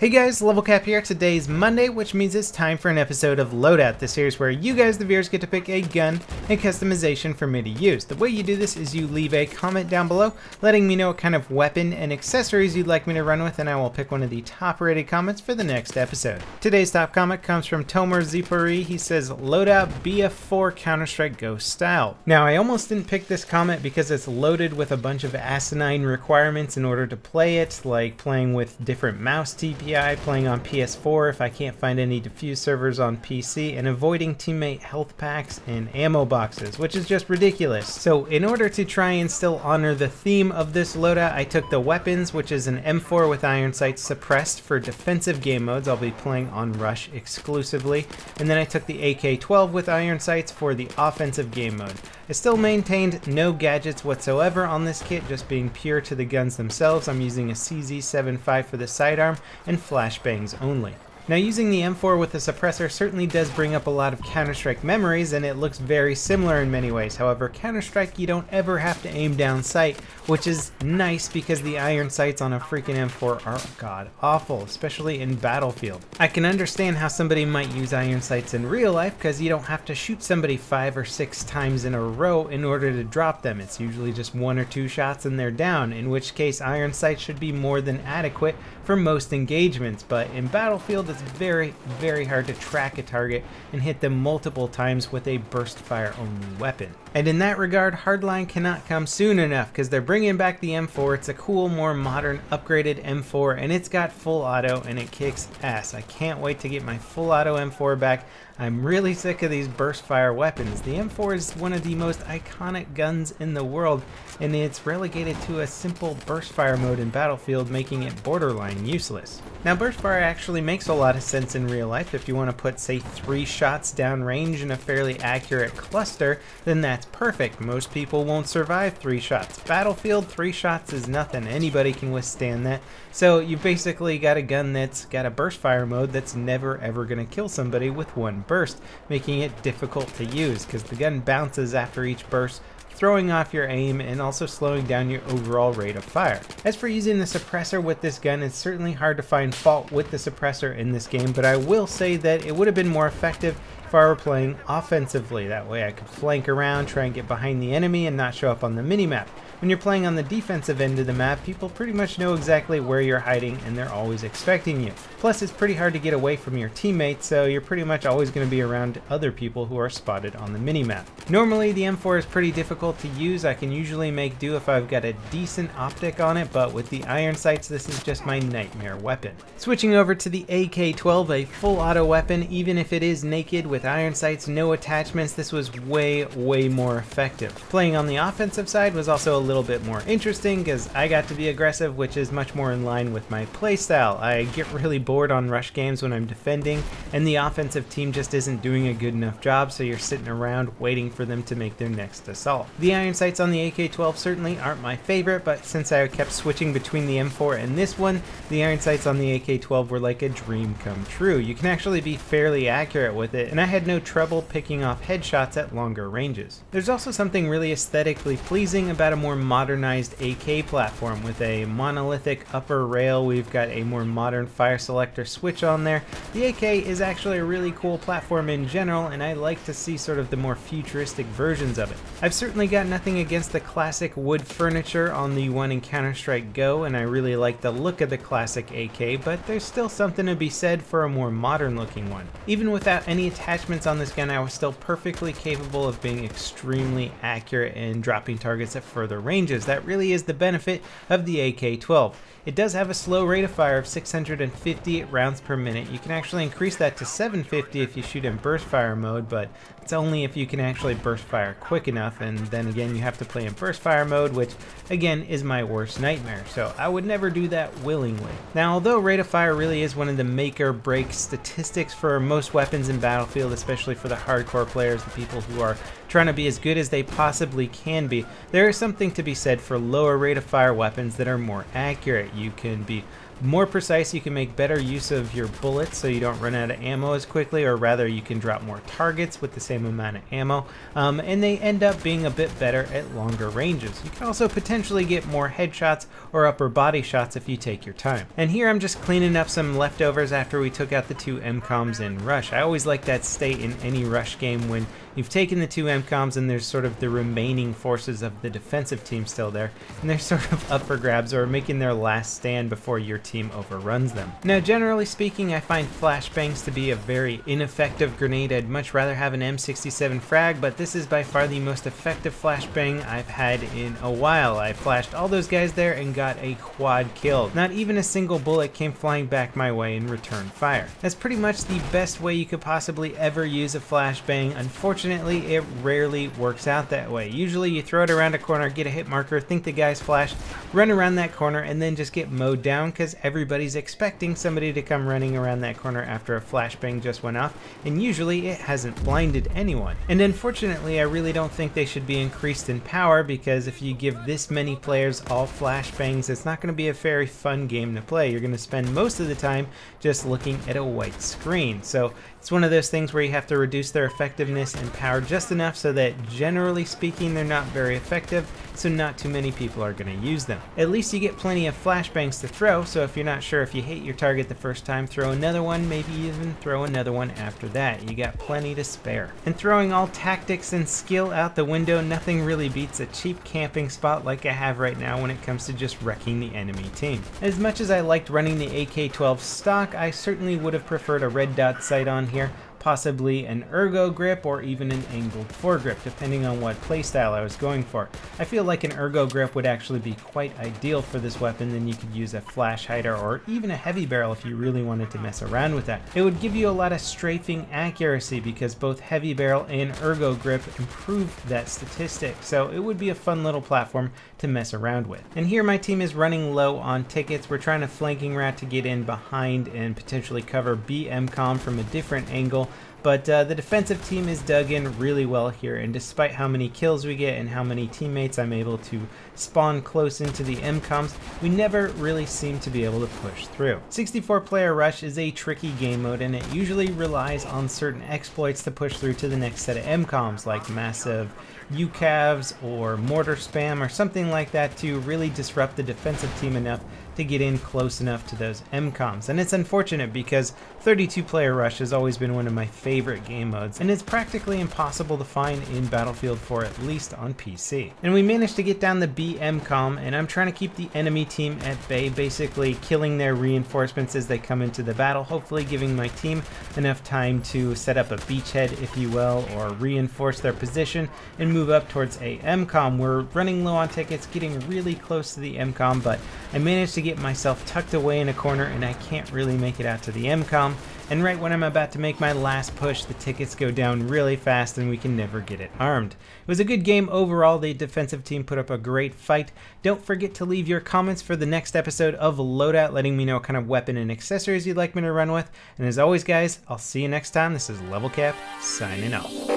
Hey guys, LevelCap here. Today's Monday, which means it's time for an episode of Loadout, the series where you guys, the viewers, get to pick a gun and customization for me to use. The way you do this is you leave a comment down below letting me know what kind of weapon and accessories you'd like me to run with, and I will pick one of the top rated comments for the next episode. Today's top comment comes from Tomer Zipori. He says, Loadout BF4 Counter-Strike Ghost style. Now, I almost didn't pick this comment because it's loaded with a bunch of asinine requirements in order to play it, like playing with different mouse TPI, playing on PS4 if I can't find any diffuse servers on PC, and avoiding teammate health packs and ammo boxes, which is just ridiculous. So in order to try and still honor the theme of this loadout, I took the weapons, which is an M4 with iron sights suppressed for defensive game modes. I'll be playing on Rush exclusively. And then I took the AK-12 with iron sights for the offensive game mode. I still maintained no gadgets whatsoever on this kit, just being pure to the guns themselves. I'm using a CZ75 for the sidearm and flashbangs only. Now, using the M4 with a suppressor certainly does bring up a lot of Counter-Strike memories, and it looks very similar in many ways. However, Counter-Strike, you don't ever have to aim down sight, which is nice because the iron sights on a freaking M4 are god awful, especially in Battlefield. I can understand how somebody might use iron sights in real life because you don't have to shoot somebody 5 or 6 times in a row in order to drop them. It's usually just 1 or 2 shots and they're down, in which case iron sights should be more than adequate for most engagements. But in Battlefield, it's very, very hard to track a target and hit them multiple times with a burst fire only weapon. And in that regard, Hardline cannot come soon enough because they're bringing back the M4. It's a cool, more modern, upgraded M4, and it's got full auto and it kicks ass. I can't wait to get my full auto M4 back. I'm really sick of these burst fire weapons. The M4 is one of the most iconic guns in the world, and it's relegated to a simple burst fire mode in Battlefield, making it borderline useless. Now, burst fire actually makes a lot of sense in real life. If you want to put, say, 3 shots down range in a fairly accurate cluster, then that's perfect. Most people won't survive 3 shots. Battlefield, 3 shots is nothing. Anybody can withstand that. So you've basically got a gun that's got a burst fire mode that's never ever going to kill somebody with 1 burst, making it difficult to use because the gun bounces after each burst, throwing off your aim and also slowing down your overall rate of fire. As for using the suppressor with this gun, it's certainly hard to find fault with the suppressor in this game, but I will say that it would have been more effective if I were playing offensively. That way I could flank around, try and get behind the enemy and not show up on the minimap. When you're playing on the defensive end of the map, people pretty much know exactly where you're hiding and they're always expecting you. Plus, it's pretty hard to get away from your teammates, so you're pretty much always going to be around other people who are spotted on the minimap. Normally, the M4 is pretty difficult to use. I can usually make do if I've got a decent optic on it, but with the iron sights, this is just my nightmare weapon. Switching over to the AK-12, a full auto weapon, even if it is naked with iron sights, no attachments, this was way more effective. Playing on the offensive side was also a little bit more interesting because I got to be aggressive, which is much more in line with my playstyle. I get really bored on rush games when I'm defending and the offensive team just isn't doing a good enough job, so you're sitting around waiting for them to make their next assault. The iron sights on the AK-12 certainly aren't my favorite, but since I kept switching between the M4 and this one, the iron sights on the AK-12 were like a dream come true. You can actually be fairly accurate with it, and I had no trouble picking off headshots at longer ranges. There's also something really aesthetically pleasing about a more modernized AK platform. With a monolithic upper rail, we've got a more modern fire selector switch on there. The AK is actually a really cool platform in general, and I like to see sort of the more futuristic versions of it. I've certainly got nothing against the classic wood furniture on the one in Counter-Strike Go, and I really like the look of the classic AK, but there's still something to be said for a more modern looking one. Even without any attachments on this gun, I was still perfectly capable of being extremely accurate and dropping targets at further ranges. That really is the benefit of the AK-12. It does have a slow rate of fire of 650 rounds per minute. You can actually increase that to 750 if you shoot in burst fire mode, but it's only if you can actually burst fire quick enough, and then again you have to play in burst fire mode, which again is my worst nightmare, so I would never do that willingly. Now, although rate of fire really is one of the make or break statistics for most weapons in Battlefield, especially for the hardcore players, the people who are trying to be as good as they possibly can be, there is something to be said for lower rate of fire weapons that are more accurate. You can be more precise, you can make better use of your bullets so you don't run out of ammo as quickly, or rather you can drop more targets with the same amount of ammo, and they end up being a bit better at longer ranges. You can also potentially get more headshots or upper body shots if you take your time. And here I'm just cleaning up some leftovers after we took out the 2 MCOMs in Rush. I always like that state in any Rush game when you've taken the 2 MCOMs and there's sort of the remaining forces of the defensive team still there, and they're sort of up for grabs or making their last stand before your team overruns them. Now, generally speaking, I find flashbangs to be a very ineffective grenade. I'd much rather have an M67 frag, but this is by far the most effective flashbang I've had in a while. I flashed all those guys there and got a quad kill. Not even a single bullet came flying back my way in return fire. That's pretty much the best way you could possibly ever use a flashbang. Unfortunately, it rarely works out that way. Usually you throw it around a corner, get a hit marker, think the guy's flashed, run around that corner, and then just get mowed down because everybody's expecting somebody to come running around that corner after a flashbang just went off, and usually it hasn't blinded anyone. And unfortunately, I really don't think they should be increased in power, because if you give this many players all flashbangs, it's not going to be a very fun game to play. You're going to spend most of the time just looking at a white screen. So it's one of those things where you have to reduce their effectiveness and power just enough so that, generally speaking, they're not very effective, so not too many people are going to use them. At least you get plenty of flashbangs to throw, so if you're not sure if you hit your target the first time, throw another one, maybe even throw another one after that. You got plenty to spare. And throwing all tactics and skill out the window, nothing really beats a cheap camping spot like I have right now when it comes to just wrecking the enemy team. As much as I liked running the AK-12 stock, I certainly would have preferred a red dot sight on here, possibly an ergo grip or even an angled foregrip, depending on what playstyle I was going for. I feel like an ergo grip would actually be quite ideal for this weapon. Then you could use a flash hider or even a heavy barrel if you really wanted to mess around with that. It would give you a lot of strafing accuracy because both heavy barrel and ergo grip improve that statistic, so it would be a fun little platform to mess around with. And here my team is running low on tickets. We're trying to flanking rat to get in behind and potentially cover B MCOM from a different angle. But the defensive team is dug in really well here, and despite how many kills we get and how many teammates I'm able to spawn close into the MCOMs, we never really seem to be able to push through. 64-player Rush is a tricky game mode, and it usually relies on certain exploits to push through to the next set of MCOMs, like massive UCAVs or mortar spam or something like that, to really disrupt the defensive team enough to get in close enough to those MCOMs. And it's unfortunate because 32-player Rush has always been one of my favorite game modes, and it's practically impossible to find in Battlefield 4, at least on PC. And we managed to get down the B MCOM, and I'm trying to keep the enemy team at bay, basically killing their reinforcements as they come into the battle, hopefully giving my team enough time to set up a beachhead, if you will, or reinforce their position and move up towards a MCOM. We're running low on tickets, getting really close to the MCOM, but I managed to get myself tucked away in a corner and I can't really make it out to the MCOM. And right when I'm about to make my last push, the tickets go down really fast and we can never get it armed. It was a good game overall. The defensive team put up a great fight. Don't forget to leave your comments for the next episode of Loadout, letting me know what kind of weapon and accessories you'd like me to run with. And as always, guys, I'll see you next time. This is LevelCap signing off.